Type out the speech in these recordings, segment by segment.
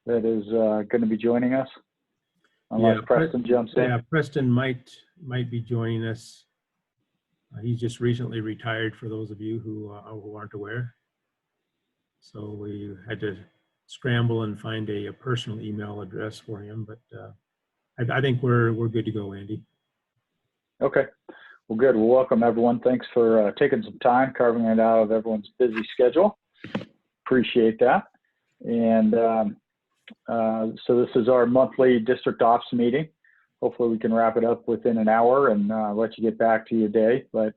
that is going to be joining us, unless Preston jumps in. Yeah, Preston might be joining us. He's just recently retired, for those of you who aren't aware. So we had to scramble and find a personal email address for him, but I think we're good to go, Andy. Okay. Well, good. Well, welcome everyone. Thanks for taking some time, carving it out of everyone's busy schedule. Appreciate that. And so this is our monthly district ops meeting. Hopefully we can wrap it up within an hour and let you get back to your day. But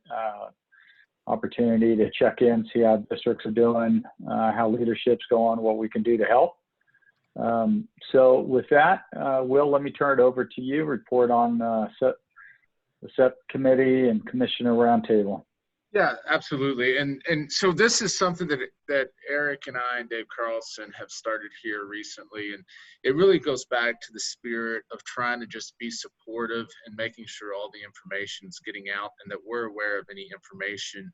opportunity to check in, see how districts are doing, how leadership's going, what we can do to help. So with that, Will, let me turn it over to you. Report on the SEP committee and commissioner roundtable. Yeah, absolutely. And so this is something that Eric and I and Dave Carlson have started here recently. And it really goes back to the spirit of trying to just be supportive and making sure all the information is getting out and that we're aware of any information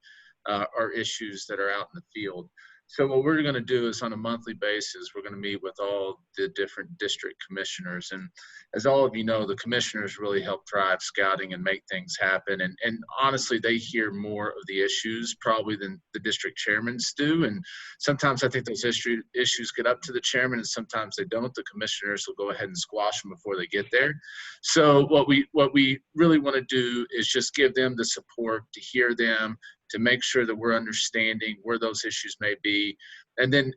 or issues that are out in the field. So what we're going to do is on a monthly basis, we're going to meet with all the different district commissioners. And as all of you know, the commissioners really help drive scouting and make things happen. And honestly, they hear more of the issues probably than the district chairmen do. And sometimes I think those issues get up to the chairman and sometimes they don't. The commissioners will go ahead and squash them before they get there. So what we really want to do is just give them the support to hear them, to make sure that we're understanding where those issues may be. And then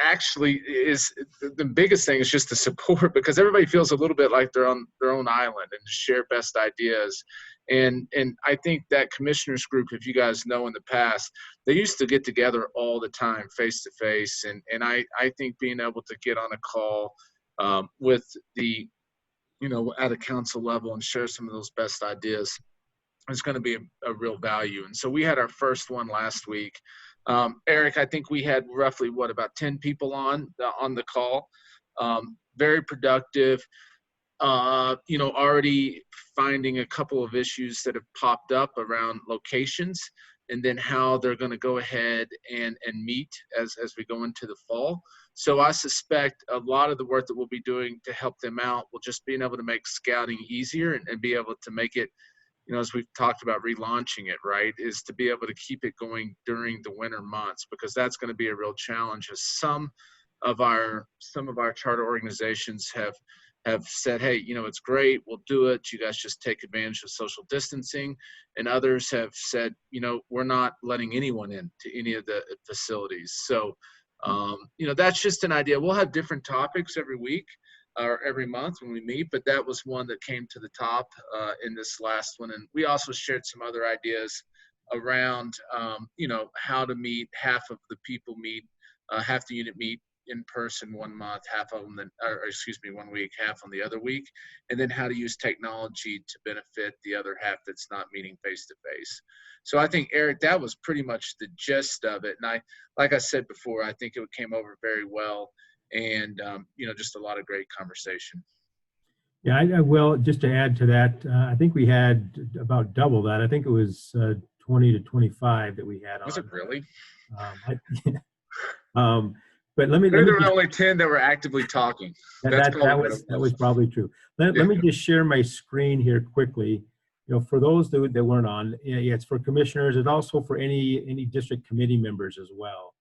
actually is the biggest thing is just the support, because everybody feels a little bit like they're on their own island and to share best ideas. And I think that commissioners group, if you guys know in the past, they used to get together all the time face to face. And I think being able to get on a call with the, at a council level and share some of those best ideas is going to be a real value. And so we had our first one last week. Eric, I think we had roughly about 10 people on the call. Very productive. Already finding a couple of issues that have popped up around locations, and then how they're going to go ahead and meet as we go into the fall. So I suspect a lot of the work that we'll be doing to help them out will just being able to make scouting easier and be able to make it, as we've talked about relaunching it, right, is to be able to keep it going during the winter months, because that's going to be a real challenge, as some of our charter organizations have said, hey, it's great, we'll do it, you guys just take advantage of social distancing. And others have said, we're not letting anyone in to any of the facilities. So, that's just an idea. We'll have different topics every week or every month when we meet, but that was one that came to the top in this last one. And we also shared some other ideas around, how to meet. Half of the people meet, half the unit meet in person 1 month, half of them, 1 week, half on the other week, and then how to use technology to benefit the other half that's not meeting face to face. So I think, Eric, that was pretty much the gist of it. And like I said before, I think it came over very well. And, just a lot of great conversation. Yeah, I will, just to add to that, I think we had about double that. I think it was 20 to 25 that we had on. Was it really? But let me. There were only 10 that were actively talking. That was probably true. Let me just share my screen here quickly. For those that weren't on, it's for commissioners. It's also for any district committee members as well.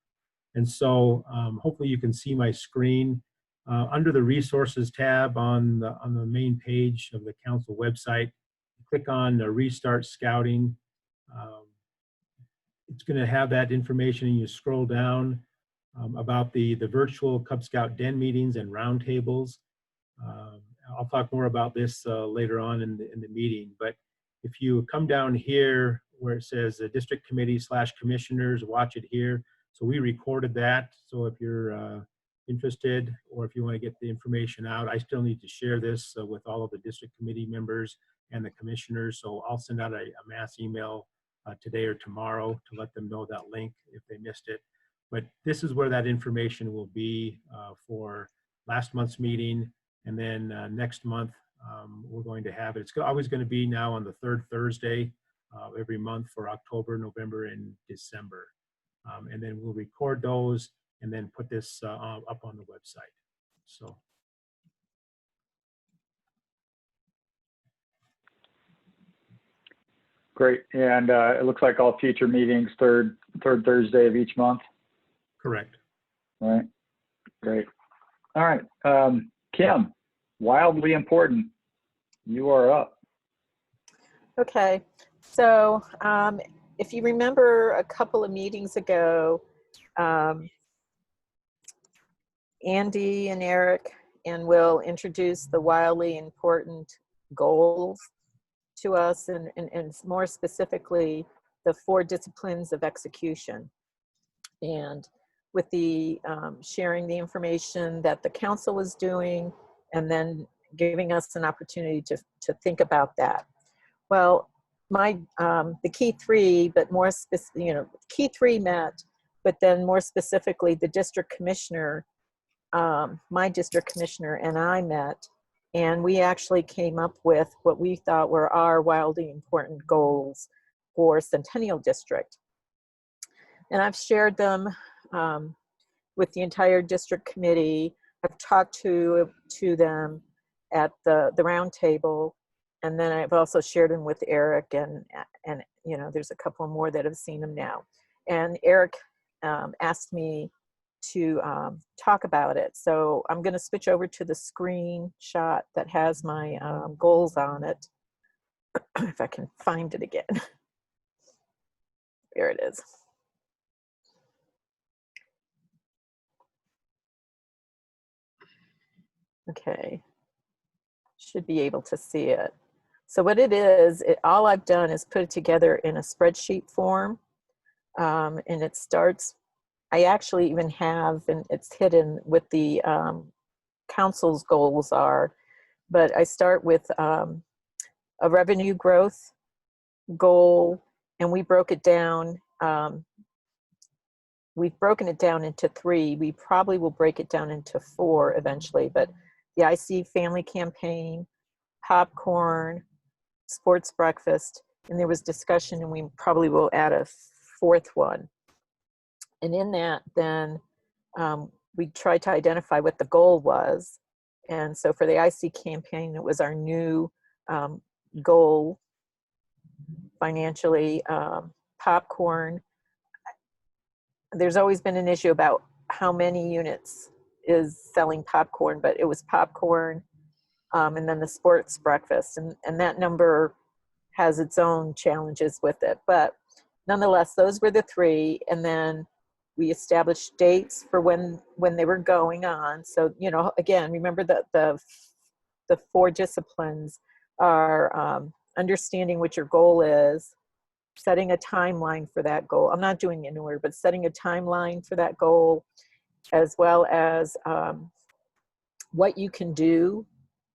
And so hopefully you can see my screen. Under the resources tab on the main page of the council website, click on Restart Scouting. It's going to have that information, and you scroll down about the virtual Cub Scout Den meetings and roundtables. I'll talk more about this later on in the meeting, but if you come down here where it says district committee / commissioners, watch it here. So we recorded that. So if you're interested, or if you want to get the information out, I still need to share this with all of the district committee members and the commissioners. So I'll send out a mass email today or tomorrow to let them know that link if they missed it. But this is where that information will be for last month's meeting. And then next month, we're going to have it. It's always going to be now on the third Thursday every month for October, November, and December. And then we'll record those. and then put this up on the website. So. Great. And it looks like all future meetings, third Thursday of each month. Correct. Right. Great. All right. Kim, wildly important. You are up. Okay, so if you remember a couple of meetings ago, Andy and Eric and Will introduced the wildly important goals to us, and more specifically, the 4 disciplines of execution. And with the sharing the information that the council was doing, and then giving us an opportunity to think about that. Well, the key 3, but more specific, key 3 met, but then more specifically, the district commissioner, my district commissioner and I met, and we actually came up with what we thought were our wildly important goals for Centennial District. And I've shared them with the entire district committee. I've talked to them at the round table. And then I've also shared them with Eric, and there's a couple more that have seen them now. And Eric asked me to talk about it. So I'm going to switch over to the screenshot that has my goals on it. If I can find it again. There it is. Okay. Should be able to see it. So what it is, all I've done is put it together in a spreadsheet form, and it starts, I actually even have, and it's hidden with the council's goals are, but I start with a revenue growth goal, and we broke it down. We've broken it down into 3. We probably will break it down into 4 eventually, but the IC family campaign, popcorn, sports breakfast, and there was discussion, and we probably will add a 4th one. And in that, then we tried to identify what the goal was. And so for the IC campaign, it was our new goal financially. Popcorn, there's always been an issue about how many units is selling popcorn, but it was popcorn, and then the sports breakfast, and that number has its own challenges with it, but nonetheless, those were the 3. And then we established dates for when they were going on. So, again, remember that the 4 disciplines are understanding what your goal is, setting a timeline for that goal. I'm not doing it in order, but setting a timeline for that goal, as well as what you can do,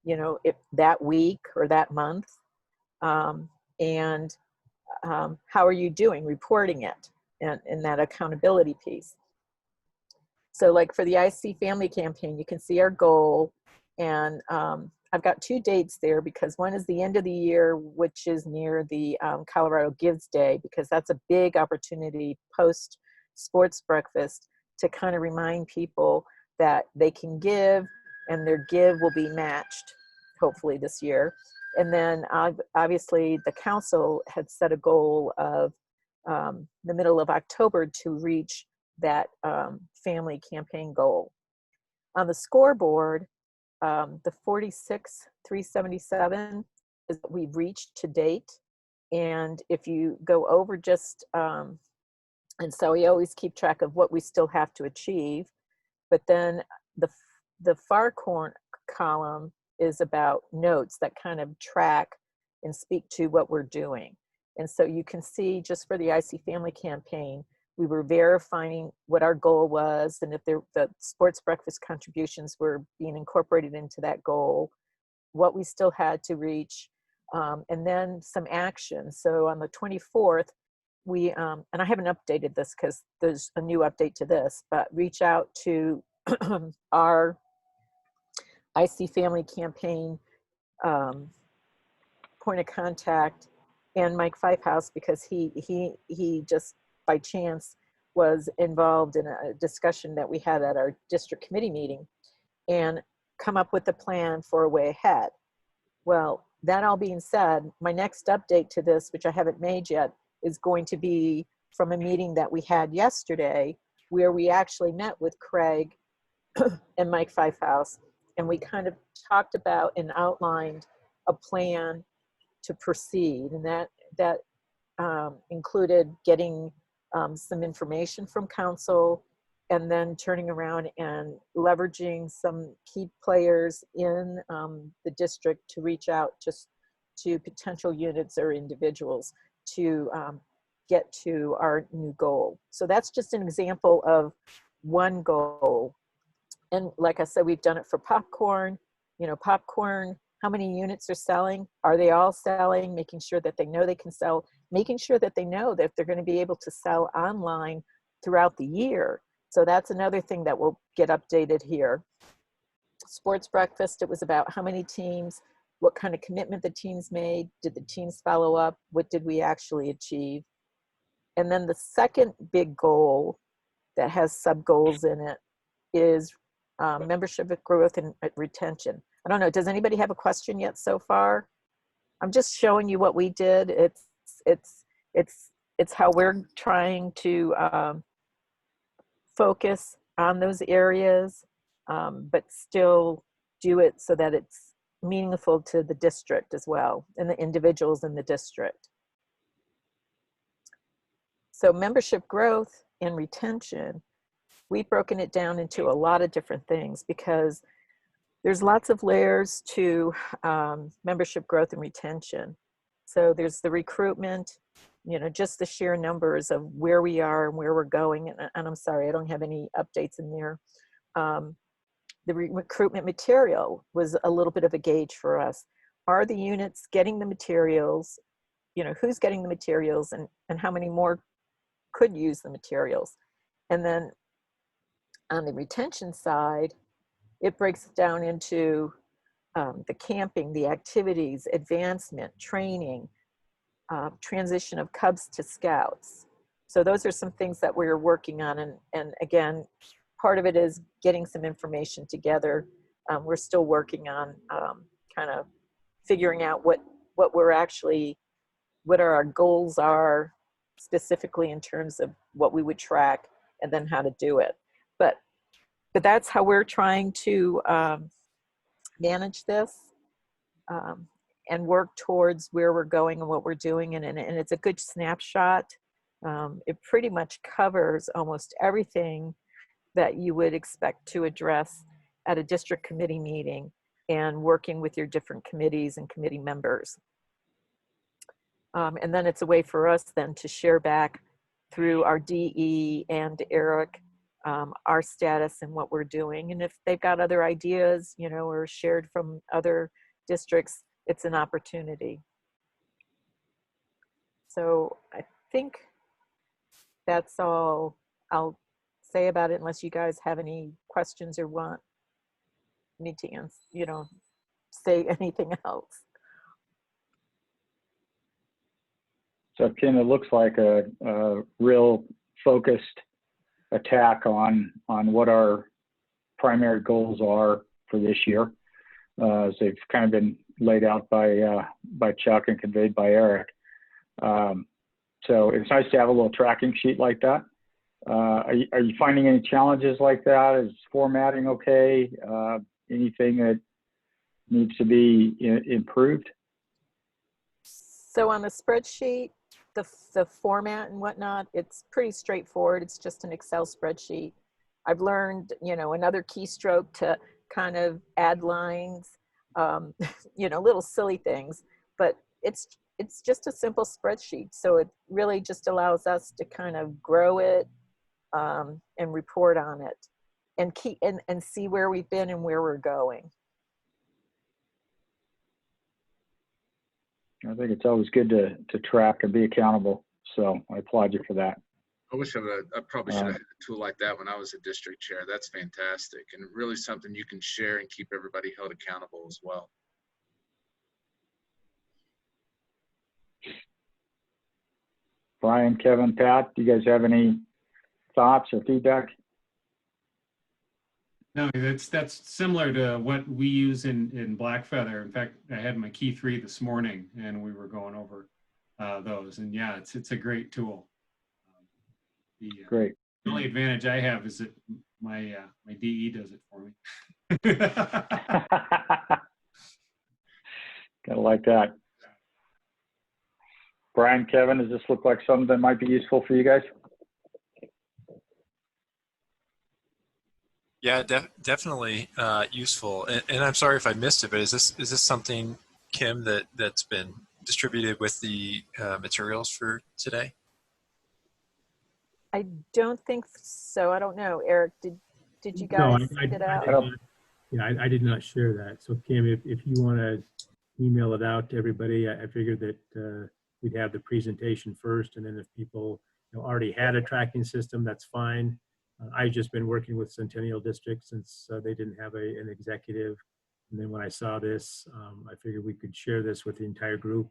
if that week or that month, and how are you doing reporting it, and that accountability piece. So like for the IC family campaign, you can see our goal, and I've got 2 dates there, because one is the end of the year, which is near the Colorado Gives Day, because that's a big opportunity post sports breakfast to kind of remind people that they can give, and their give will be matched hopefully this year. And then obviously the council had set a goal of the middle of October to reach that family campaign goal. On the scoreboard, the 46,377 is what we've reached to date. And if you go over just, and so we always keep track of what we still have to achieve, but then the far corner column is about notes that kind of track and speak to what we're doing. And so you can see, just for the IC family campaign, we were verifying what our goal was, and if the sports breakfast contributions were being incorporated into that goal, what we still had to reach, and then some action. So on the 24th, we, and I haven't updated this because there's a new update to this, but reach out to our IC family campaign point of contact, and Mike Fivehouse, because he just by chance was involved in a discussion that we had at our district committee meeting and come up with a plan for a way ahead. Well, that all being said, my next update to this, which I haven't made yet, is going to be from a meeting that we had yesterday where we actually met with Craig and Mike Fifehouse, and we kind of talked about and outlined a plan to proceed, and that included getting some information from council and then turning around and leveraging some key players in the district to reach out just to potential units or individuals to get to our new goal. So that's just an example of one goal. And like I said, we've done it for popcorn. You know, popcorn, how many units are selling? Are they all selling? Making sure that they know they can sell, making sure that they know that they're going to be able to sell online throughout the year. So that's another thing that will get updated here. Sports breakfast, it was about how many teams, what kind of commitment the teams made, did the teams follow up, what did we actually achieve? And then the second big goal that has sub-goals in it is membership growth and retention. I don't know, does anybody have a question yet so far? I'm just showing you what we did. It's how we're trying to focus on those areas, but still do it so that it's meaningful to the district as well and the individuals in the district. So membership growth and retention, we've broken it down into a lot of different things because there's lots of layers to membership growth and retention. So there's the recruitment, you know, just the sheer numbers of where we are and where we're going. And I'm sorry, I don't have any updates in there. The recruitment material was a little bit of a gauge for us. Are the units getting the materials? You know, who's getting the materials and how many more could use the materials? And then on the retention side, it breaks it down into the camping, the activities, advancement, training, transition of Cubs to Scouts. So those are some things that we're working on. And again, part of it is getting some information together. We're still working on kind of figuring out what our goals are specifically in terms of what we would track and then how to do it. But that's how we're trying to manage this and work towards where we're going and what we're doing. And it's a good snapshot. It pretty much covers almost everything that you would expect to address at a district committee meeting and working with your different committees and committee members. And then it's a way for us then to share back through our DE and Eric our status and what we're doing. And if they've got other ideas, you know, or shared from other districts, it's an opportunity. So I think that's all I'll say about it, unless you guys have any questions or need to answer, you know, say anything else. So Kim, it looks like a real focused attack on what our primary goals are for this year, as they've kind of been laid out by Chuck and conveyed by Eric. So it's nice to have a little tracking sheet like that. Are you finding any challenges like that? Is formatting okay? Anything that needs to be improved? So on the spreadsheet, the format and whatnot, it's pretty straightforward. It's just an Excel spreadsheet. I've learned, you know, another keystroke to kind of add lines, you know, little silly things, but it's just a simple spreadsheet. So it really just allows us to kind of grow it and report on it and keep and see where we've been and where we're going. I think it's always good to track and be accountable. So I applaud you for that. I wish I probably should have had a tool like that when I was a district chair. That's fantastic and really something you can share and keep everybody held accountable as well. Brian, Kevin, Pat, do you guys have any thoughts or feedback? No, that's similar to what we use in Blackfeather. In fact, I had my key 3 this morning, and we were going over those. And yeah, it's a great tool. Great. The only advantage I have is that my DE does it for me. Gotta like that. Brian, Kevin, does this look like something that might be useful for you guys? Yeah, definitely useful. And I'm sorry if I missed it, but is this something, Kim, that's been distributed with the materials for today? I don't think so. I don't know. Eric, did you No, guys send it out? I did not share that. So Kim, if you want to email it out to everybody, I figured that we'd have the presentation first, and then if people already had a tracking system, that's fine. I've just been working with Centennial District since they didn't have an executive. And then when I saw this, I figured we could share this with the entire group.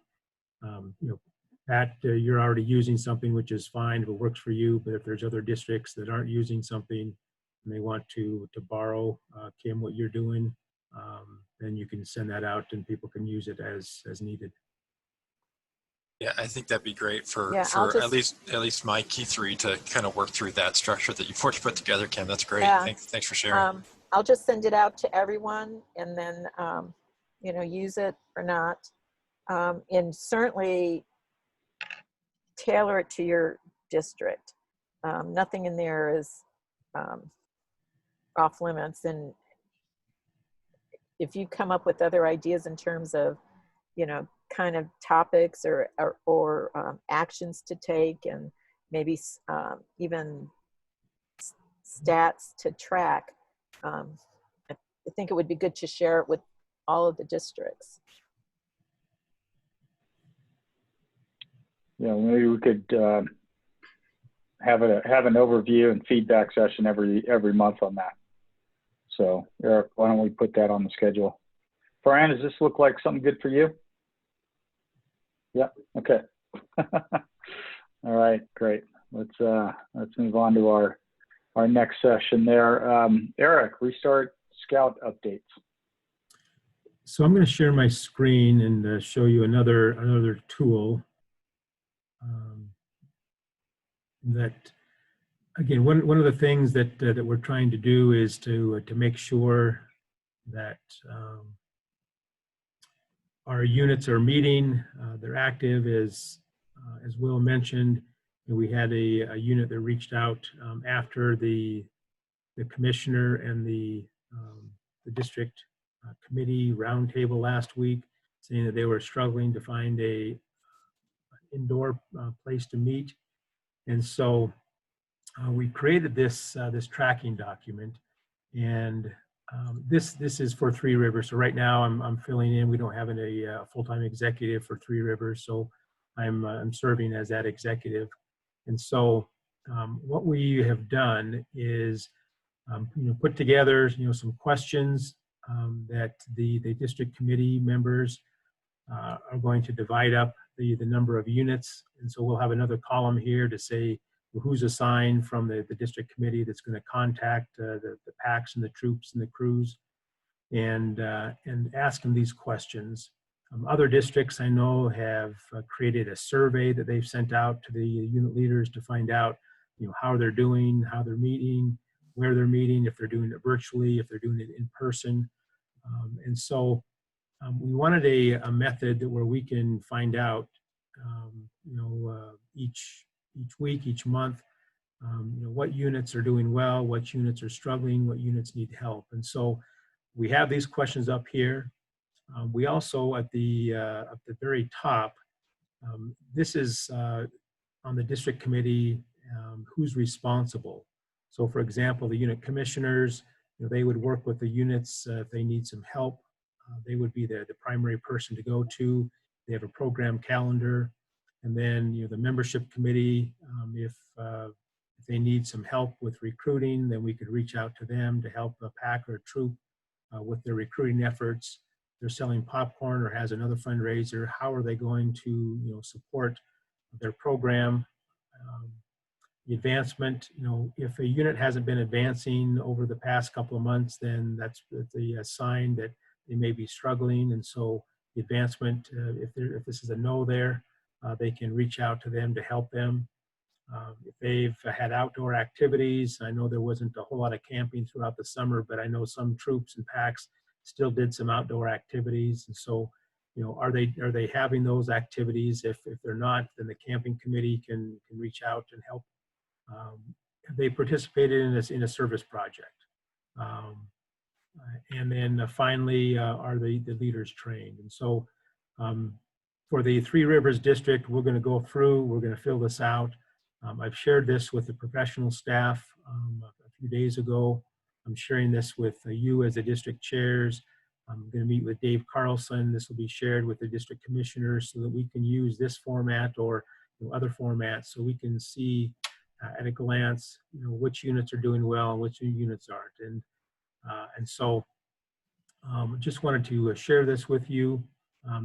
Pat, you're already using something, which is fine if it works for you. But if there's other districts that aren't using something and they want to borrow, Kim, what you're doing, then you can send that out and people can use it as needed. Yeah, I think that'd be great for at least my key 3 to kind of work through that structure that you've already put together, Kim. That's great. Yeah. Thanks for sharing. I'll just send it out to everyone and then, use it or not. And certainly tailor it to your district. Nothing in there is off limits. And if you come up with other ideas in terms of, kind of topics or actions to take, and maybe even stats to track, I think it would be good to share it with all of the districts. Yeah, maybe we could have an overview and feedback session every month on that. So Eric, why don't we put that on the schedule? Brian, does this look like something good for you? Yeah. Okay. All right. Great. Let's move on to our next session there. Eric, Restart Scout updates. So I'm going to share my screen and show you another tool that, again, one of the things that we're trying to do is to make sure that our units are meeting, they're active. As Will mentioned, we had a unit that reached out after the commissioner and the district committee roundtable last week, saying that they were struggling to find an indoor place to meet. And so we created this tracking document, and this is for Three Rivers. So right now I'm filling in. We don't have a full-time executive for Three Rivers, so I'm serving as that executive. And so what we have done is put together some questions that the district committee members are going to divide up the number of units. And so we'll have another column here to say who's assigned from the district committee that's going to contact the PACs and the troops and the crews and ask them these questions. Other districts I know have created a survey that they've sent out to the unit leaders to find out how they're doing, how they're meeting, where they're meeting, if they're doing it virtually, if they're doing it in person. And so we wanted a method where we can find out, each week, each month, what units are doing well, what units are struggling, what units need help. And so we have these questions up here. We also, at the very top, this is on the district committee, who's responsible. So for example, the unit commissioners, they would work with the units if they need some help. They would be the primary person to go to. They have a program calendar. And then the membership committee, if they need some help with recruiting, then we could reach out to them to help a PAC or a troop with their recruiting efforts. They're selling popcorn or has another fundraiser. How are they going to support their program? The advancement, if a unit hasn't been advancing over the past couple of months, then that's a sign that they may be struggling. And so the advancement, if this is a no there, they can reach out to them to help them. If they've had outdoor activities, I know there wasn't a whole lot of camping throughout the summer, but I know some troops and packs still did some outdoor activities. And so, are they having those activities? If they're not, then the camping committee can reach out and help. Have they participated in a service project? And then finally, are the leaders trained? And so for the Three Rivers District, we're going to go through, we're going to fill this out. I've shared this with the professional staff a few days ago. I'm sharing this with you as the district chairs. I'm going to meet with Dave Carlson. This will be shared with the district commissioners so that we can use this format or other formats so we can see at a glance, which units are doing well and which units aren't. And so just wanted to share this with you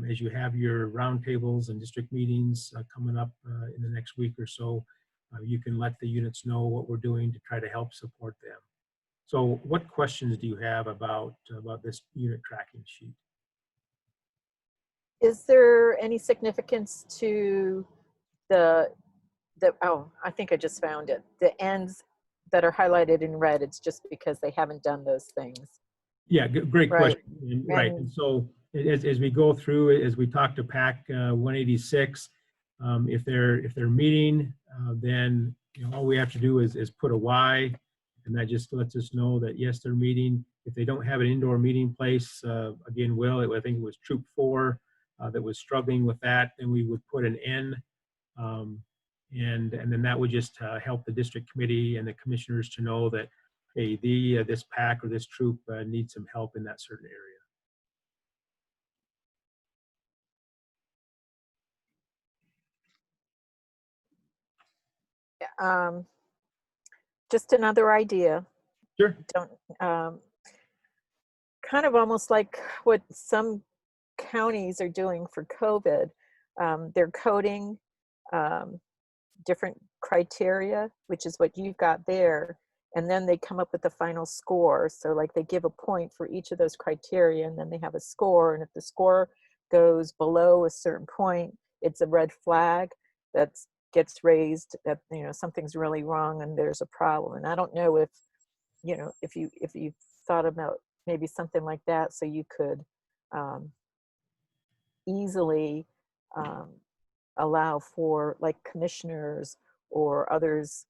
as you have your roundtables and district meetings coming up in the next week or so. You can let the units know what we're doing to try to help support them. So what questions do you have about this unit tracking sheet? Is there any significance to oh, I think I just found it. The ends that are highlighted in red, it's just because they haven't done those things. Yeah, great Right. question. Right. And so as we go through, as we talk to PAC 186, if they're meeting, then all we have to do is put a Y, and that just lets us know that yes, they're meeting. If they don't have an indoor meeting place, again, I think it was Troop 4 that was struggling with that, then we would put an N. And then that would just help the district committee and the commissioners to know that, hey, this pack or this troop needs some help in that certain area. Just another idea. Sure. Kind of almost like what some counties are doing for COVID. They're coding different criteria, which is what you've got there, and then they come up with the final score. So like they give a point for each of those criteria, and then they have a score, and if the score goes below a certain point, it's a red flag that gets raised that something's really wrong and there's a problem. And I don't know if if you thought about maybe something like that, so you could easily allow for like commissioners or others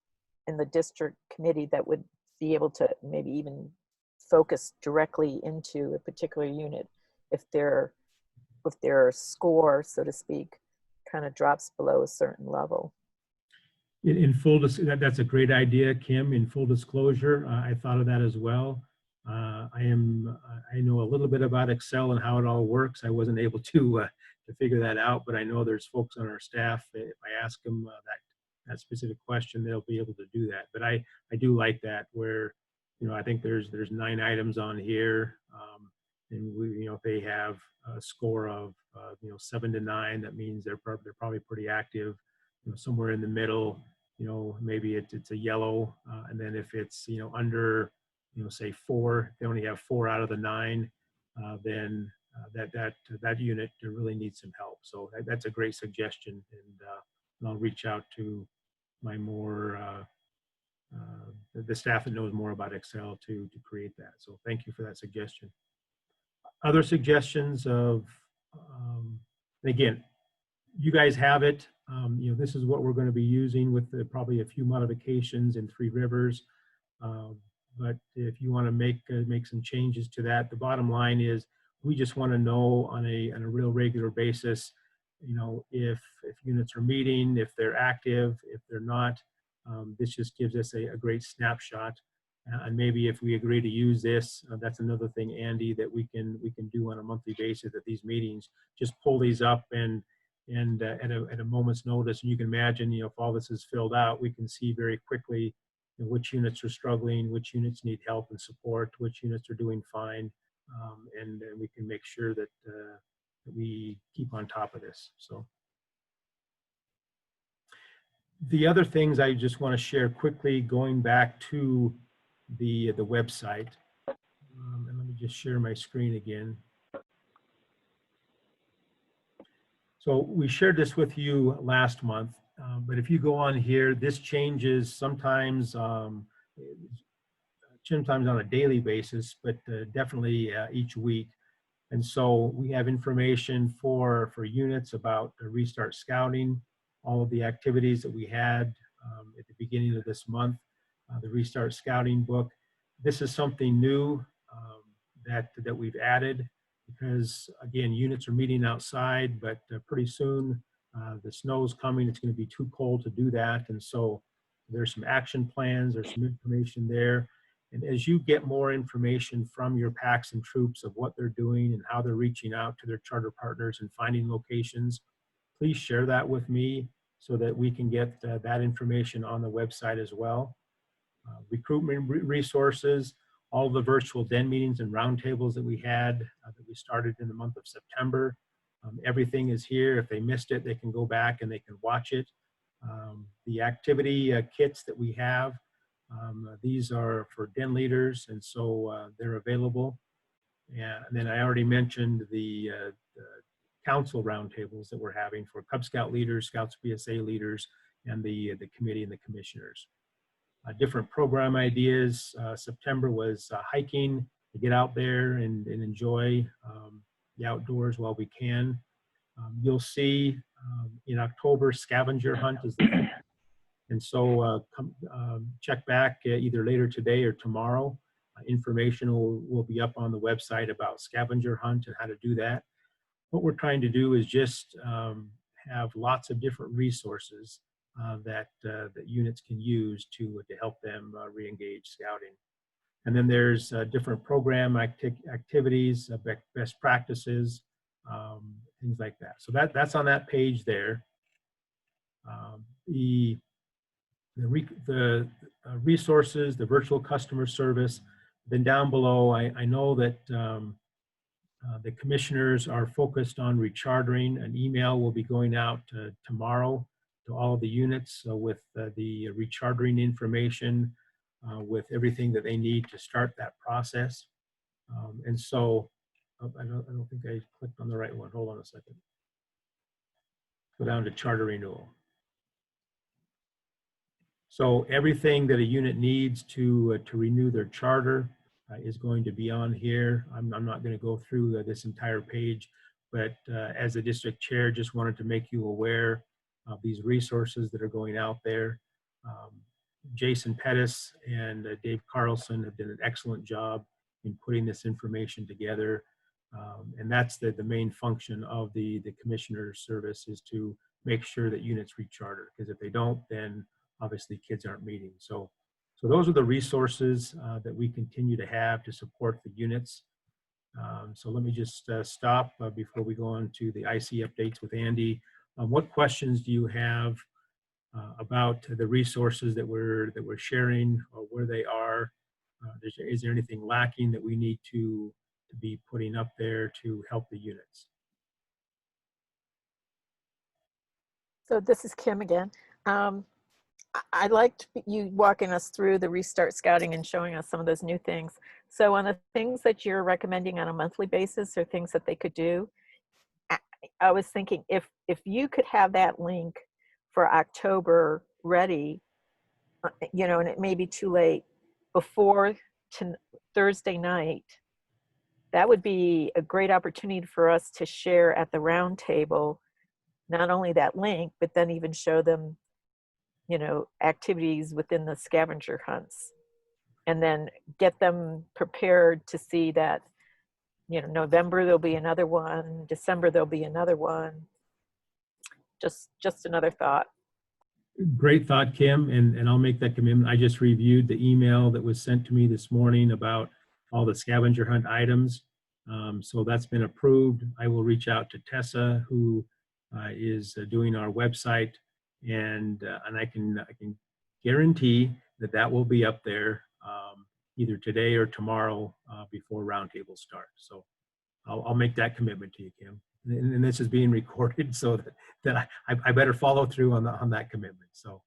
in the district committee that would be able to maybe even focus directly into a particular unit if their score, so to speak, kind of drops below a certain level. That's a great idea, Kim. In full disclosure, I thought of that as well. I know a little bit about Excel and how it all works. I wasn't able to figure that out, but I know there's folks on our staff that if I ask them that specific question, they'll be able to do that. But I do like that where, I think there's 9 items on here, and we, if they have a score of 7 to 9, that means they're probably pretty active. Somewhere in the middle, maybe it's a yellow, and then if it's under say 4, they only have 4 out of the 9, then that unit really needs some help. So that's a great suggestion, and I'll reach out to my the staff that knows more about Excel to create that. So thank you for that suggestion. Other suggestions of, again, you guys have it. This is what we're going to be using with probably a few modifications in Three Rivers. But if you want to make some changes to that, the bottom line is we just want to know on a real regular basis, if units are meeting, if they're active, if they're not. This just gives us a great snapshot. And maybe if we agree to use this, that's another thing, Andy, that we can do on a monthly basis at these meetings. Just pull these up and at a moment's notice, and you can imagine, if all this is filled out, we can see very quickly which units are struggling, which units need help and support, which units are doing fine, and we can make sure that we keep on top of this. So The other things I just want to share quickly, going back to the website. And let me just share my screen again. So we shared this with you last month, but if you go on here, this changes sometimes on a daily basis, but definitely each week. And so we have information for units about the Restart Scouting, all of the activities that we had at the beginning of this month, the Restart Scouting book. This is something new that we've added because, again, units are meeting outside, but pretty soon the snow's coming. It's going to be too cold to do that. And so there's some action plans, there's some information there. And as you get more information from your packs and troops of what they're doing and how they're reaching out to their charter partners and finding locations, please share that with me so that we can get that information on the website as well. Recruitment resources, all the virtual den meetings and roundtables that we had that we started in the month of September. Everything is here. If they missed it, they can go back and they can watch it. The activity kits that we have, these are for den leaders, and so they're available. And then I already mentioned the council roundtables that we're having for Cub Scout leaders, Scouts BSA leaders, and the committee and the commissioners. Different program ideas. September was hiking, to get out there and enjoy the outdoors while we can. You'll see in October, scavenger hunt is the theme. And so check back either later today or tomorrow. Information will be up on the website about scavenger hunt and how to do that. What we're trying to do is just have lots of different resources that units can use to help them re-engage scouting. And then there's different program activities, best practices, things like that. So that's on that page there. The resources, the virtual customer service, then down below, I know that the commissioners are focused on rechartering. An email will be going out tomorrow to all of the units with the rechartering information, with everything that they need to start that process. And so, I don't think I clicked on the right one. Hold on a second. Go down to charter renewal. So everything that a unit needs to renew their charter is going to be on here. I'm not going to go through this entire page, but as a district chair, just wanted to make you aware of these resources that are going out there. Jason Pettis and Dave Carlson have done an excellent job in putting this information together. And that's the main function of the commissioner service, is to make sure that units recharter, because if they don't, then obviously kids aren't meeting. So those are the resources that we continue to have to support the units. So let me just stop before we go on to the IC updates with Andy. What questions do you have about the resources that we're sharing, or where they are? Is there anything lacking that we need to be putting up there to help the units? So this is Kim again. I liked you walking us through the Restart Scouting and showing us some of those new things. So on the things that you're recommending on a monthly basis, or things that they could do, I was thinking if you could have that link for October ready, you know, and it may be too late, before Thursday night, that would be a great opportunity for us to share at the round table, not only that link, but then even show them, you know, activities within the scavenger hunts, and then get them prepared to see that, you know, November there'll be another one, December there'll be another one. Just another thought. Great thought, Kim, and I'll make that commitment. I just reviewed the email that was sent to me this morning about all the scavenger hunt items. So that's been approved. I will reach out to Tessa, who is doing our website, and I can guarantee that will be up there either today or tomorrow before roundtable starts. So I'll make that commitment to you, Kim. And this is being recorded, so that I better follow through on that commitment. So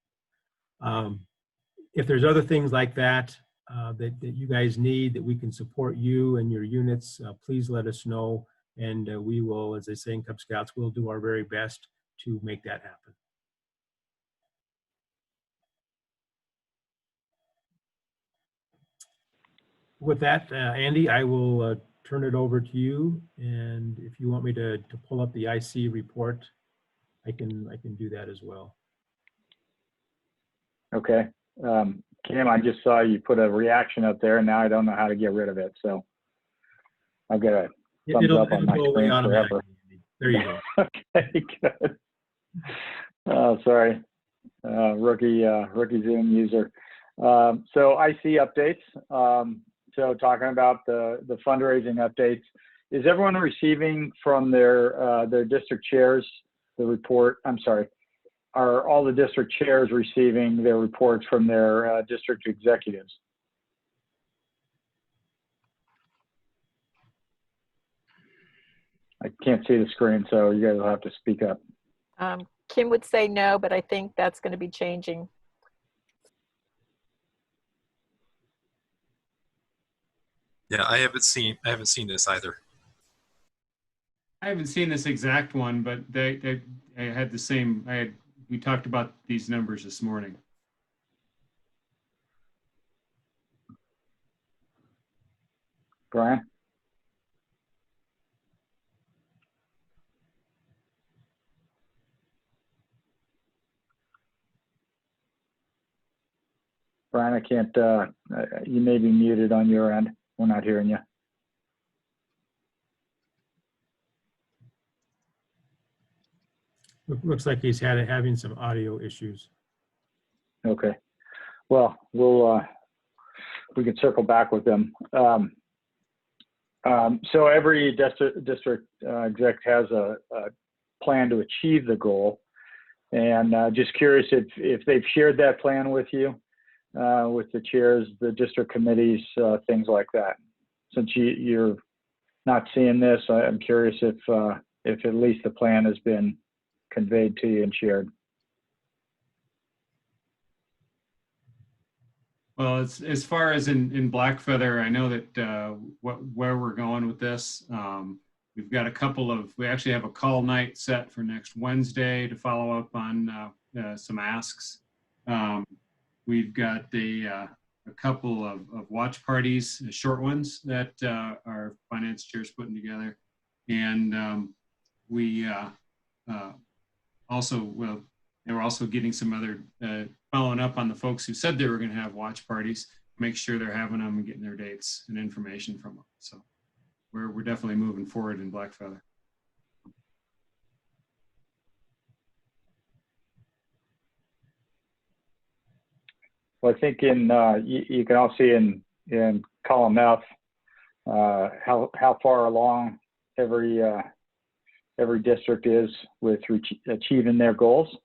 If there's other things like that that you guys need, that we can support you and your units, please let us know. And we will, as they say in Cub Scouts, we'll do our very best to make that happen. With that, Andy, I will turn it over to you. And if you want me to pull up the IC report, I can do that as well. Okay. Kim, I just saw you put a reaction up there, and now I don't know how to get rid of it. So I've got a thumbs It'll up on my go away screen automatically, forever. Andy. There you go. Okay, good. Oh, sorry. Rookie Zoom user. So IC updates. So talking about the fundraising updates, is everyone receiving from their district chairs the report? I'm sorry. Are all the district chairs receiving their reports from their district executives? I can't see the screen, so you guys will have to speak up. Kim would say no, but I think that's going to be changing. Yeah, I haven't seen this either. I haven't seen this exact one, but I had the same. We talked about these numbers this morning. Brian? Brian, I can't, you may be muted on your end. We're not hearing you. Looks like he's having some audio issues. Okay. Well, we can circle back with them. So every district exec has a plan to achieve the goal. And just curious if they've shared that plan with you, with the chairs, the district committees, things like that. Since you're not seeing this, I'm curious if at least the plan has been conveyed to you and shared. Well, as far as in Blackfeather, I know that where we're going with this. We've got we actually have a call night set for next Wednesday to follow up on some asks. We've got a couple of watch parties, short ones that our finance chair's putting together. And we we're also getting some other, following up on the folks who said they were going to have watch parties, make sure they're having them and getting their dates and information from them. So we're definitely moving forward in Blackfeather. Well, I think you can all see in column F how far along every district is with achieving their goals.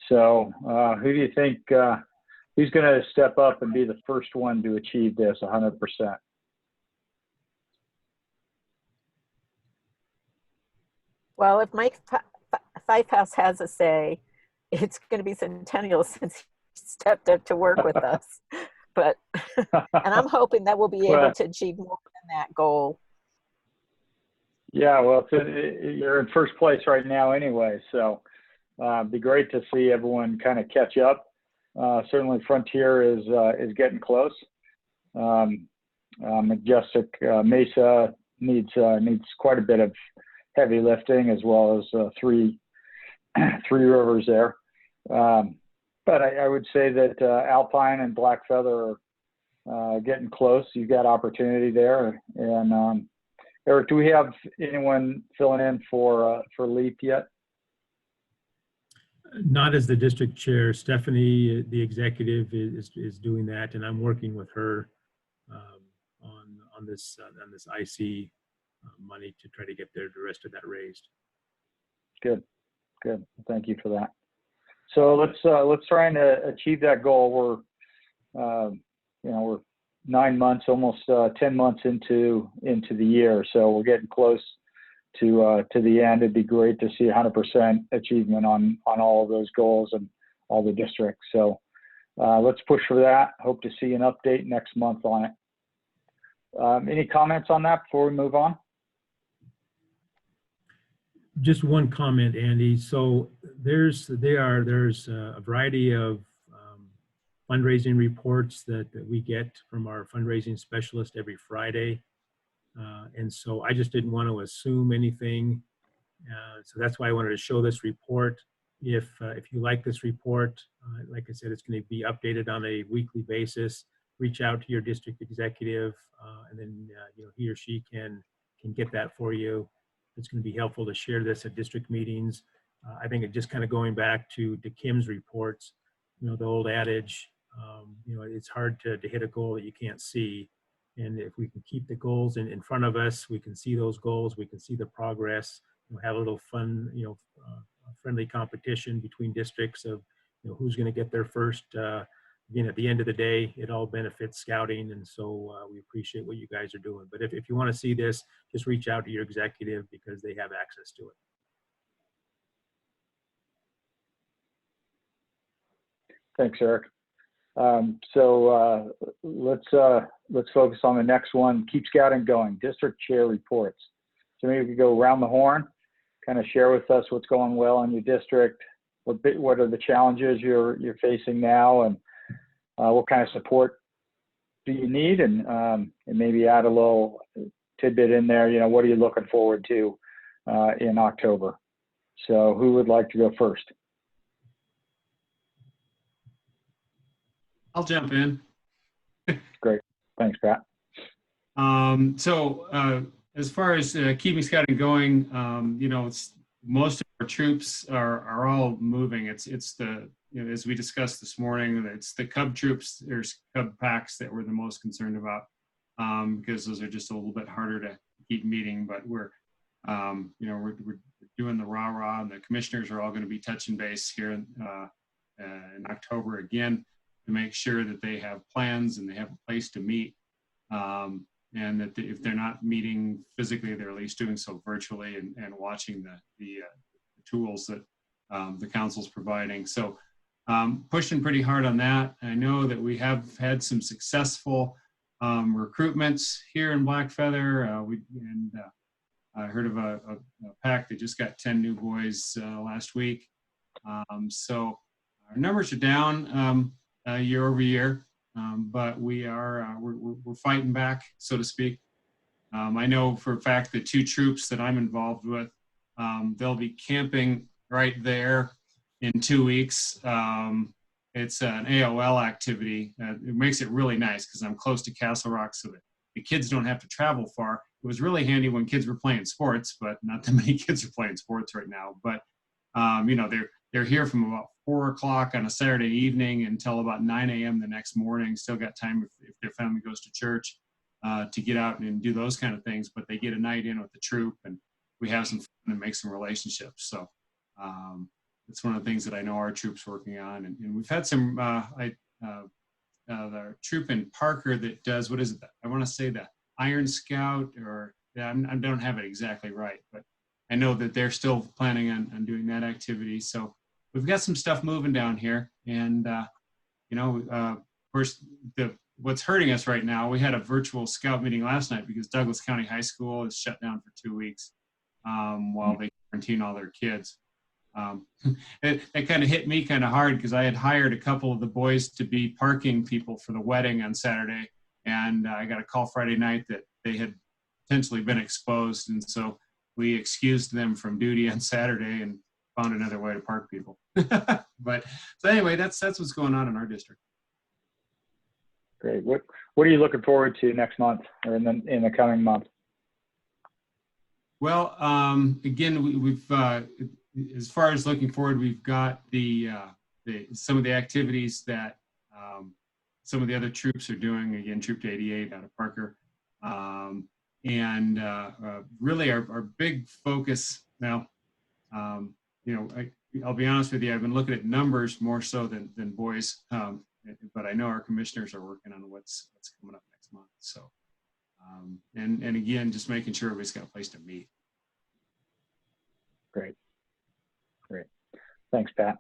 So who do you think, who's going to step up and be the first one to achieve this 100%? Well, if Mike Fife House has a say, it's going to be Centennial since he stepped up to work with us. But, and I'm hoping that we'll be able to achieve more than that goal. Yeah, well, you're in first place right now anyway, so it'd be great to see everyone kind of catch up. Certainly Frontier is getting close. Majestic Mesa needs quite a bit of heavy lifting, as well as Three Rivers there. But I would say that Alpine and Blackfeather are getting close. You've got opportunity there. And Eric, do we have anyone filling in for LEAP yet? Not as the district chair. Stephanie, the executive, is doing that, and I'm working with her on this IC money to try to get the rest of that raised. Good. Thank you for that. So let's try and achieve that goal. We're 9 months, almost 10 months into the year, so we're getting close to the end. It'd be great to see 100% achievement on all of those goals and all the districts. So let's push for that. Hope to see an update next month on it. Any comments on that before we move on? Just one comment, Andy. So there's a variety of fundraising reports that we get from our fundraising specialist every Friday. And so I just didn't want to assume anything. So that's why I wanted to show this report. If you like this report, like I said, it's going to be updated on a weekly basis. Reach out to your district executive, and then he or she can get that for you. It's going to be helpful to share this at district meetings. I think it just kind of going back to Kim's reports, the old adage, it's hard to hit a goal that you can't see. And if we can keep the goals in front of us, we can see those goals, we can see the progress, have a little fun, friendly competition between districts of, who's going to get there first. Again, at the end of the day, it all benefits scouting. And so we appreciate what you guys are doing. But if you want to see this, just reach out to your executive because they have access to it. Thanks, Eric. So let's focus on the next one. Keep Scouting going. District chair reports. So maybe we could go around the horn, kind of share with us what's going well in your district. What are the challenges you're facing now, and what kind of support do you need? And maybe add a little tidbit in there. What are you looking forward to in October? So who would like to go first? I'll jump in. Great. Thanks, Pat. As far as keeping scouting going, it's most of our troops are all moving. It's the, as we discussed this morning, it's the Cub troops, there's Cub packs that we're the most concerned about, because those are just a little bit harder to keep meeting. But we're doing the rah-rah, and the commissioners are all going to be touching base here in October again, to make sure that they have plans and they have a place to meet, and that if they're not meeting physically, they're at least doing so virtually and watching the tools that the council's providing. So pushing pretty hard on that. I know that we have had some successful recruitments here in Blackfeather. I heard of a pack that just got 10 new boys last week. So our numbers are down year over year, but we're fighting back, so to speak. I know for a fact the two troops that I'm involved with, they'll be camping right there in 2 weeks. It's an AOL activity. It makes it really nice because I'm close to Castle Rock, so that the kids don't have to travel far. It was really handy when kids were playing sports, but not that many kids are playing sports right now. But they're here from about 4 o'clock on a Saturday evening until about 9 a.m. the next morning. Still got time if their family goes to church to get out and do those kind of things. But they get a night in with the troop, and we have some fun and make some relationships. So it's one of the things that I know our troop's working on. And we've had some, the troop in Parker that does, what is it? I want to say the Iron Scout, or I don't have it exactly right, but I know that they're still planning on doing that activity. So we've got some stuff moving down here. And, of course, what's hurting us right now, we had a virtual scout meeting last night because Douglas County High School is shut down for 2 weeks while they quarantine all their kids. It kind of hit me kind of hard because I had hired a couple of the boys to be parking people for the wedding on Saturday. And I got a call Friday night that they had potentially been exposed. And so we excused them from duty on Saturday and found another way to park people. But so anyway, that's what's going on in our district. Great. What are you looking forward to next month or in the coming month? Well, again, we've as far as looking forward, we've got some of the activities that some of the other troops are doing. Again, Troop 88 out of Parker. Really our big focus now, I'll be honest with you, I've been looking at numbers more so than boys, but I know our commissioners are working on what's coming up next month. So, and again, just making sure everybody's got a place to meet. Great. Thanks, Pat.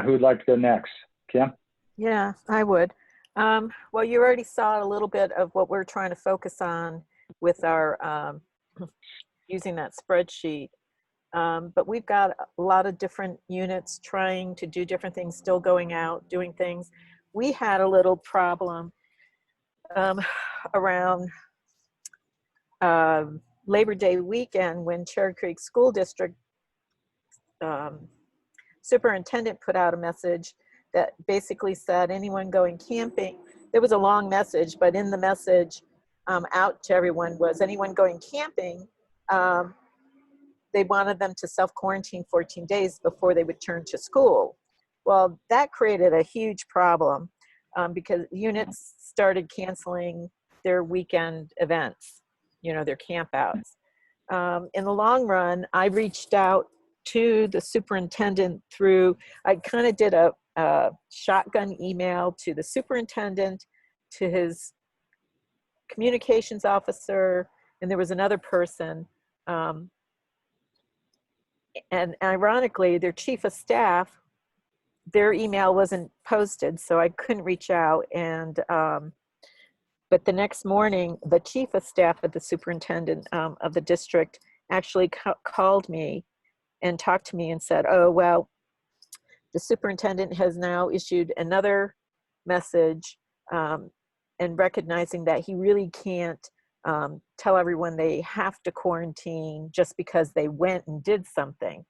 Who would like to go next? Kim? Yeah, I would. Well, you already saw a little bit of what we're trying to focus on with our using that spreadsheet. But we've got a lot of different units trying to do different things, still going out, doing things. We had a little problem around Labor Day weekend when Cherry Creek School District superintendent put out a message that basically said anyone going camping, there was a long message, but in the message out to everyone was anyone going camping, they wanted them to self-quarantine 14 days before they would turn to school. Well, that created a huge problem because units started canceling their weekend events, you know, their campouts. In the long run, I reached out to the superintendent through, I kind of did a shotgun email to the superintendent, to his communications officer, and there was another person. And ironically, their chief of staff, their email wasn't posted, so I couldn't reach out. And but the next morning, the chief of staff of the superintendent of the district actually called me and talked to me and said, oh, well, the superintendent has now issued another message and recognizing that he really can't tell everyone they have to quarantine just because they went and did something.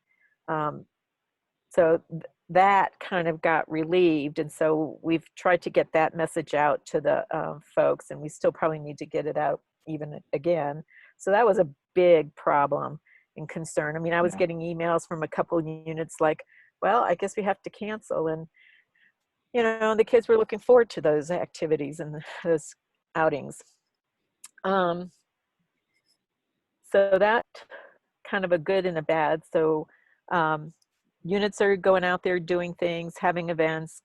So that kind of got relieved. And so we've tried to get that message out to the folks, and we still probably need to get it out even again. So that was a big problem and concern. I mean, I was getting emails from a couple of units like, well, I guess we have to cancel. And, you know, the kids were looking forward to those activities and those outings. So that kind of a good and a bad. So units are going out there doing things, having events,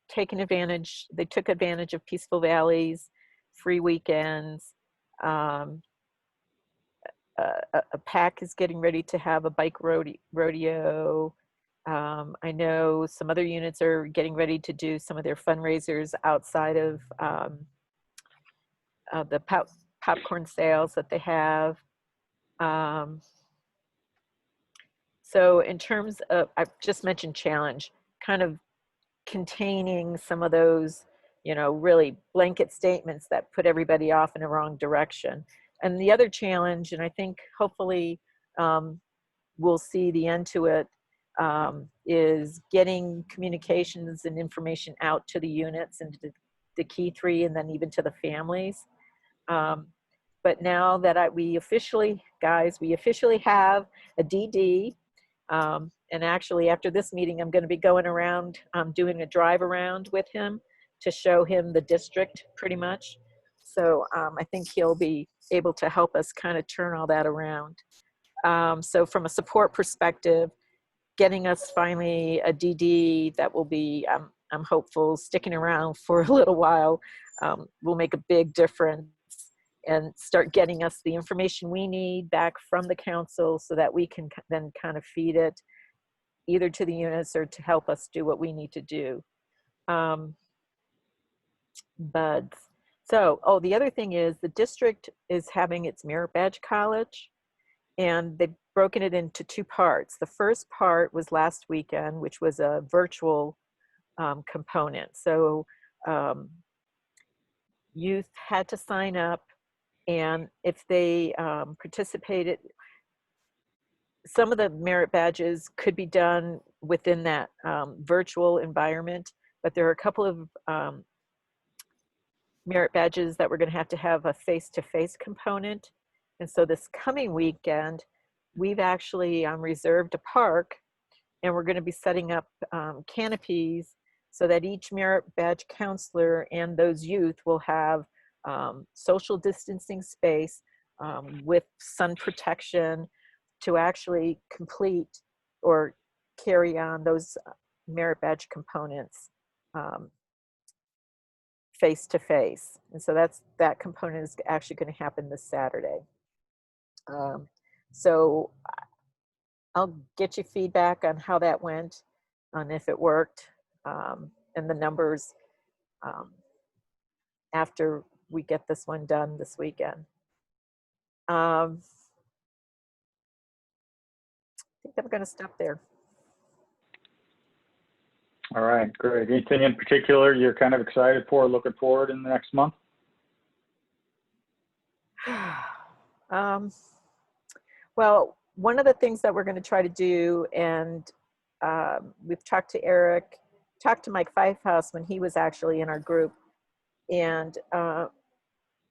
taking advantage. They took advantage of Peaceful Valley's free weekends. A PAC is getting ready to have a bike rodeo. I know some other units are getting ready to do some of their fundraisers outside of the popcorn sales that they have. So in terms of, I've just mentioned challenge, kind of containing some of those, you know, really blanket statements that put everybody off in the wrong direction. And the other challenge, and I think hopefully we'll see the end to it, is getting communications and information out to the units and to the key three, and then even to the families. But now that we officially, guys, we officially have a DD. And actually after this meeting, I'm going to be going around doing a drive around with him to show him the district pretty much. So I think he'll be able to help us kind of turn all that around. So from a support perspective, getting us finally a DD that will be, I'm hopeful, sticking around for a little while will make a big difference and start getting us the information we need back from the council so that we can then kind of feed it either to the units or to help us do what we need to do. But so, oh, the other thing is the district is having its Merit Badge College, and they've broken it into two parts. The first part was last weekend, which was a virtual component. So youth had to sign up, and if they participated, some of the merit badges could be done within that virtual environment, but there are a couple of merit badges that we're going to have a face-to-face component. And so this coming weekend, we've actually reserved a park, and we're going to be setting up canopies so that each merit badge counselor and those youth will have social distancing space with sun protection to actually complete or carry on those merit badge components face to face. And so that component is actually going to happen this Saturday. So I'll get you feedback on how that went, on if it worked, and the numbers. um, after we get this one done this weekend. I think I'm going to stop there. All right, great. Anything in particular you're kind of excited for, looking forward in the next month? Well, one of the things that we're going to try to do, and we've talked to Eric, talked to Mike Fifehouse when he was actually in our group, and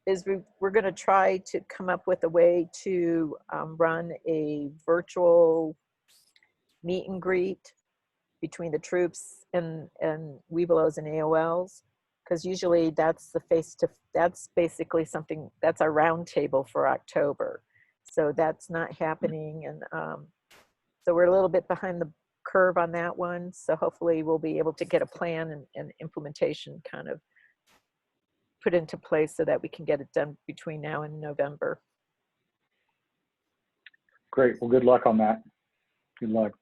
is we're going to try to come up with a way to run a virtual meet and greet between the troops and Webelos and AOLs, because usually that's that's basically something, that's our round table for October. So that's not happening, and so we're a little bit behind the curve on that one. So hopefully we'll be able to get a plan and implementation kind of put into place so that we can get it done between now and November. Great. Well, good luck on that. Good luck.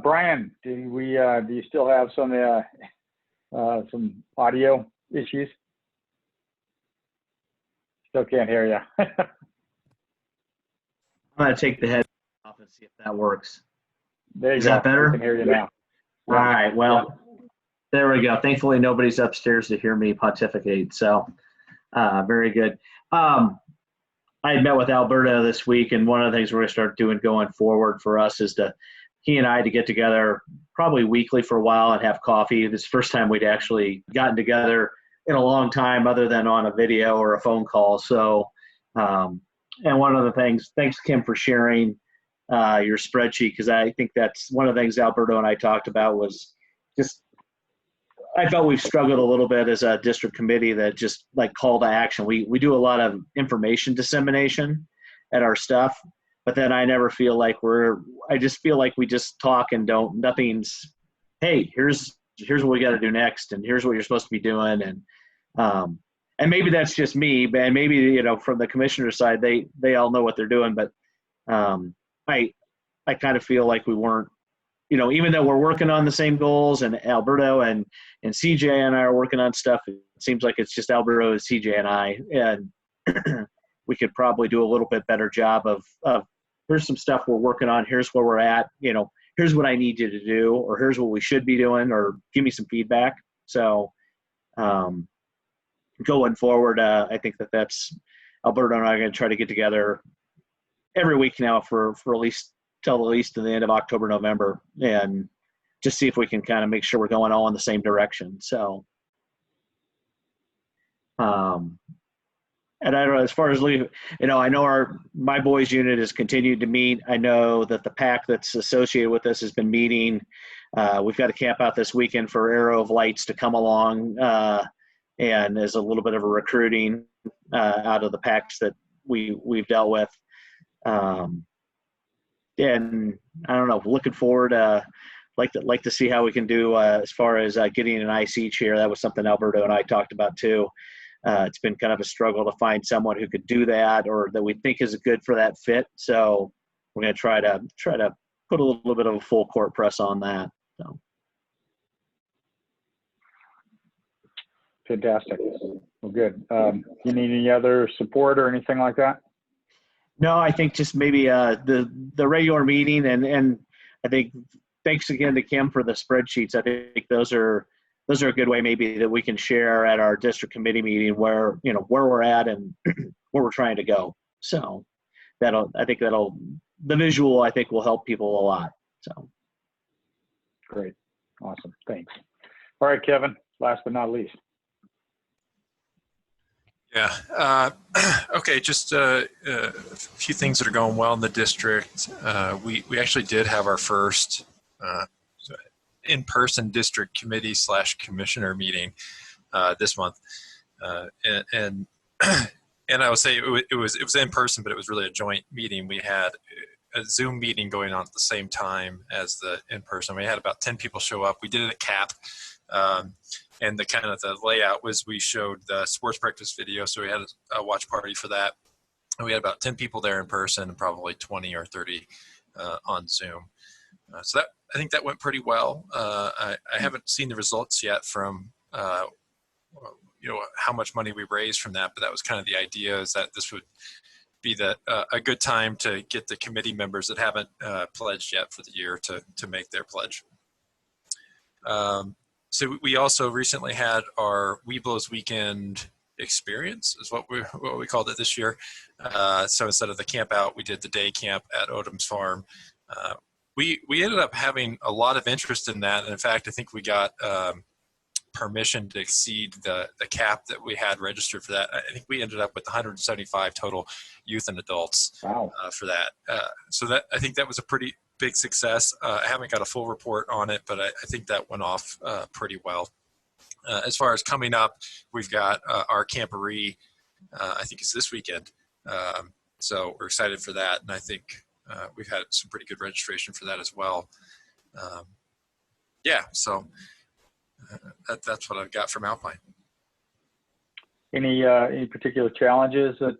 Brian, do you still have some audio issues? Still can't hear you. I'm going to take the head off and see if that works. There you Is go. that better? I can hear you now. All right. Well, there we go. Thankfully, nobody's upstairs to hear me pontificate. So very good. I had met with Alberto this week, and one of the things we're going to start doing going forward for us is he and I to get together probably weekly for a while and have coffee. This is the first time we'd actually gotten together in a long time other than on a video or a phone call. So, and one of the things, thanks Kim for sharing your spreadsheet, because I think that's one of the things Alberto and I talked about was just, I felt we've struggled a little bit as a district committee that just like call to action. We do a lot of information dissemination at our stuff, but then I never feel like I just feel like we just talk and nothing's, hey, here's what we got to do next, and here's what you're supposed to be doing. And maybe that's just me, and maybe, from the commissioner's side, they all know what they're doing, but I kind of feel like we weren't, even though we're working on the same goals, and Alberto and CJ and I are working on stuff, it seems like it's just Alberto, CJ, and I, and we could probably do a little bit better job of here's some stuff we're working on, here's where we're at, here's what I need you to do, or here's what we should be doing, or give me some feedback. So going forward, I think that's Alberto and I are going to try to get together every week now for at least till at least to the end of October, November, and just see if we can kind of make sure we're going all in the same direction. So, and I don't know, as far as leave, I know my boys unit has continued to meet. I know that the PAC that's associated with this has been meeting. We've got a camp out this weekend for Arrow of Lights to come along, and there's a little bit of a recruiting out of the PACs that we've dealt with. And I don't know, looking forward, like to see how we can do as far as getting an IC chair. That was something Alberto and I talked about too. It's been kind of a struggle to find someone who could do that, or that we think is good for that fit. So we're going to try to put a little bit of a full court press on that. So. Fantastic. Well, good. You need any other support or anything like that? No, I think just maybe the regular meeting, and I think thanks again to Kim for the spreadsheets. I think those are a good way maybe that we can share at our district committee meeting where where we're at and where we're trying to go. So the visual I think will help people a lot. So great, awesome, thanks. All right, Kevin. Last but not least. Yeah. Okay. Just a few things that are going well in the district. We actually did have our first in-person district committee / commissioner meeting this month, and I would say it was in person, but it was really a joint meeting. We had a Zoom meeting going on at the same time as the in-person. We had about 10 people show up. We did it at CAP. And the layout was we showed the sports breakfast video, so we had a watch party for that. And we had about 10 people there in person and probably 20 or 30 on Zoom. So I think that went pretty well. I haven't seen the results yet from how much money we raised from that, but that was kind of the idea, is that this would be a good time to get the committee members that haven't pledged yet for the year to make their pledge. So we also recently had our Weeblos Weekend Experience, is what we called it this year. So instead of the camp out, we did the day camp at Odom's Farm. We ended up having a lot of interest in that, and in fact, I think we got permission to exceed the cap that we had registered for that. I think we ended up with 175 total youth and adults. Wow. For that. So that, I think that was a pretty big success. I haven't got a full report on it, but I think that went off pretty well. As far as coming up, we've got our Camporee, I think it's this weekend. So we're excited for that. And I think we've had some pretty good registration for that as well. Yeah, so that's what I've got from Alpine. Any particular challenges that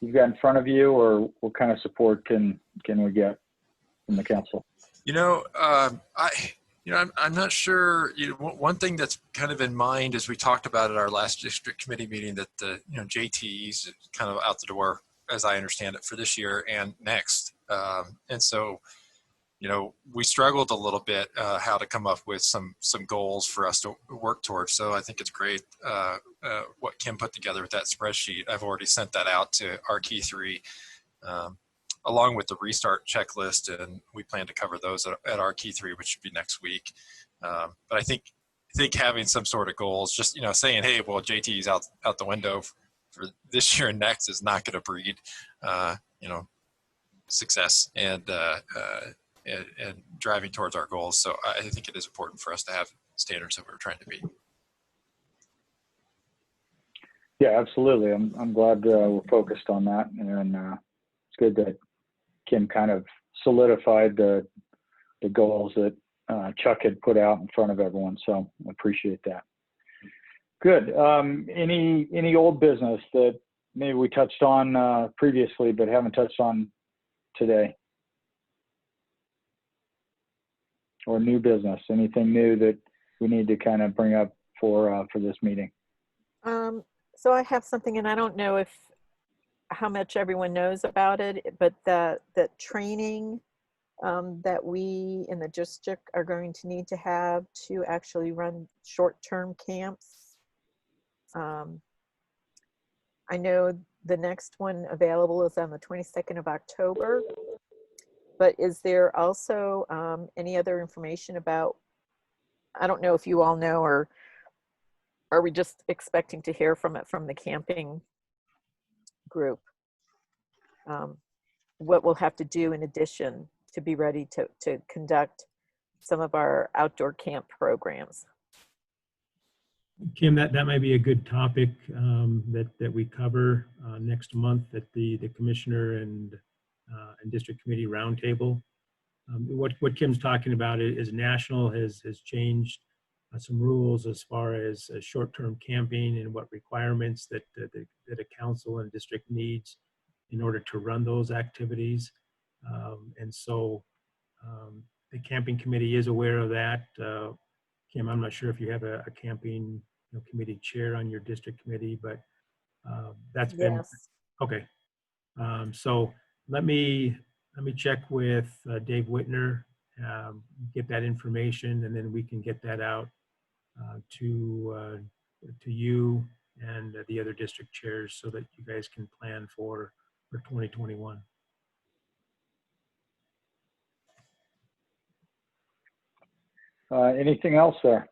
you've got in front of you, or what kind of support can we get from the council? I'm not sure. One thing that's kind of in mind, as we talked about at our last district committee meeting, that the JTEs is kind of out the door, as I understand it, for this year and next. And so, we struggled a little bit how to come up with some goals for us to work towards. So I think it's great what Kim put together with that spreadsheet. I've already sent that out to our key three, along with the restart checklist, and we plan to cover those at our key three, which should be next week. But I think having some sort of goals, just saying, hey, well, JT is out the window for this year and next, is not going to breed success and driving towards our goals. So I think it is important for us to have standards that we're trying to meet. Yeah, absolutely. I'm glad we're focused on that, and it's good that Kim kind of solidified the goals that Chuck had put out in front of everyone. So I appreciate that. Good. Any old business that maybe we touched on previously but haven't touched on today? Or new business? Anything new that we need to kind of bring up for this meeting? So I have something, and I don't know how much everyone knows about it, but the training that we in the district are going to need to have to actually run short-term camps. I know the next one available is on the 22nd of October, but is there also any other information about, I don't know if you all know, or are we just expecting to hear from the camping group? What we'll have to do in addition to be ready to conduct some of our outdoor camp programs. Kim, that might be a good topic that we cover next month at the commissioner and district committee roundtable. What Kim's talking about is national has changed some rules as far as short-term camping and what requirements that a council and district needs in order to run those activities. And so the camping committee is aware of that. Kim, I'm not sure if you have a camping committee chair on your district committee, but that's been, yes. Okay. So let me check with Dave Whitner, get that information, and then we can get that out to you and the other district chairs so that you guys can plan for 2021. Anything else there?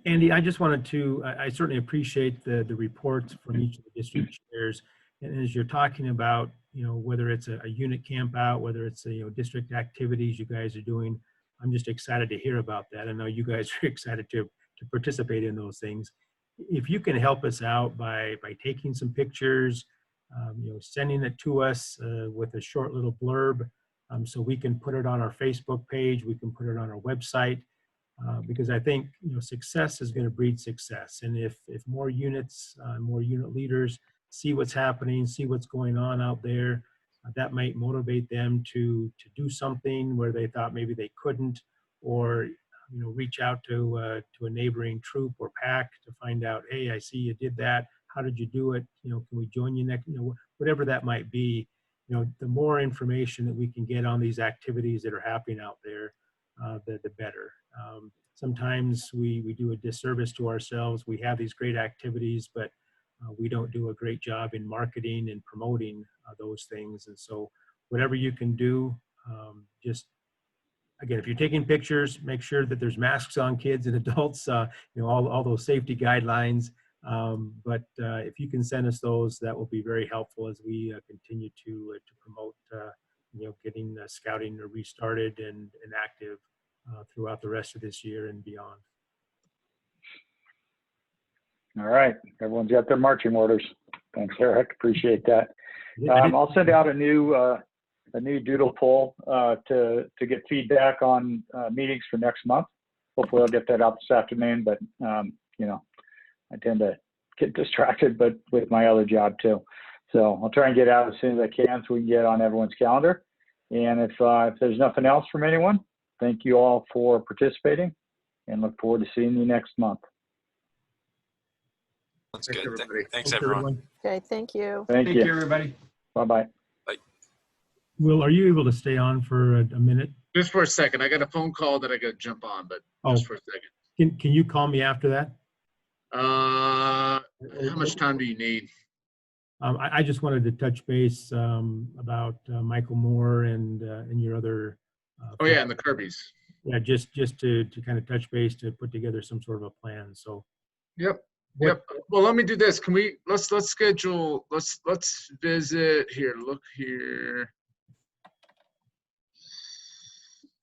Andy, I just wanted to, I certainly appreciate the reports from each of the district chairs. And as you're talking about, whether it's a unit camp out, whether it's district activities you guys are doing, I'm just excited to hear about that. I know you guys are excited to participate in those things. If you can help us out by taking some pictures, sending it to us with a short little blurb, so we can put it on our Facebook page, we can put it on our website, because I think success is going to breed success. And if more units, more unit leaders see what's happening, see what's going on out there, that might motivate them to do something where they thought maybe they couldn't, or reach out to a neighboring troop or pack to find out, hey, I see you did that. How did you do it? Can we join you next? Whatever that might be. The more information that we can get on these activities that are happening out there, the better. Sometimes we do a disservice to ourselves. We have these great activities, but we don't do a great job in marketing and promoting those things. And so whatever you can do, just, again, if you're taking pictures, make sure that there's masks on kids and adults, all those safety guidelines. But if you can send us those, that will be very helpful as we continue to promote, getting scouting restarted and active throughout the rest of this year and beyond. All right. Everyone's got their marching orders. Thanks, Eric. Appreciate that. I'll send out a new doodle poll to get feedback on meetings for next month. Hopefully I'll get that out this afternoon, but I tend to get distracted, but with my other job too. So I'll try and get out as soon as I can so we can get on everyone's calendar. And if there's nothing else from anyone, thank you all for participating and look forward to seeing you next month. That's Thanks, good. everybody. Thanks, everyone. Okay, thank you. Thank Thank you. you, everybody. Bye-bye. Will, are you able to stay on for a minute? Just for a second. I got a phone call that I got to jump on, but just for a second. Can you call me after that? How much time do you need? I just wanted to touch base about Michael Moore and your other. Oh yeah, and the Kirby's. Yeah, just to kind of touch base to put together some sort of a plan. So. Yep. Well, let me do this. Can we let's schedule. Let's visit here. Look here.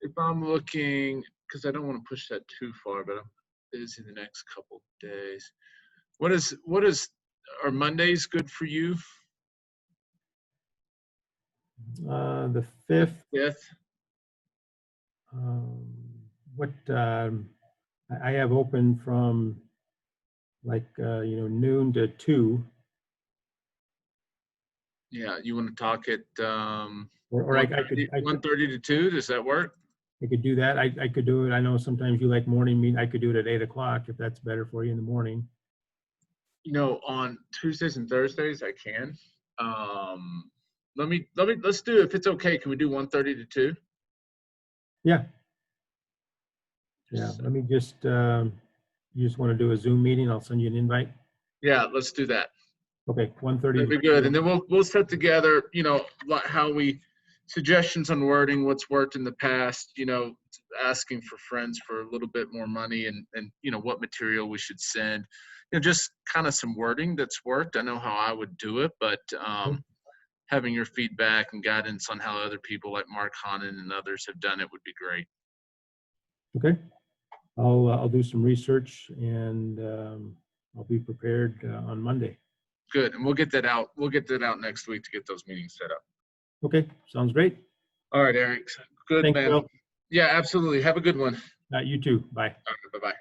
If I'm looking, because I don't want to push that too far, but I'm busy the next couple days. What is are Mondays good for you? The 5th. 5th. I have open from like noon to 2. Yeah, you want to talk at Or I could 1:30 to 2. Does that work? I could do that. I could do it. I know sometimes you like morning meeting. I could do it at 8 o'clock if that's better for you in the morning. On Tuesdays and Thursdays I can. Let's do, if it's okay, can we do 1:30 to 2? Yeah. Yeah. Let me just. You just want to do a Zoom meeting? I'll send you an invite. Yeah, let's do that. Okay, 1:30. That'd be good. And then we'll set together, how we suggestions on wording, what's worked in the past, asking for friends for a little bit more money and what material we should send. Just kind of some wording that's worked. I know how I would do it, but having your feedback and guidance on how other people like Mark Hanen and others have done it would be great. Okay. I'll do some research and I'll be prepared on Monday. Good. And we'll get that out. We'll get that out next week to get those meetings set up. Okay. Sounds great. All right, Eric. Good, Thanks, man. Bill. Yeah, absolutely. Have a good one. You too. Bye. All right, bye-bye.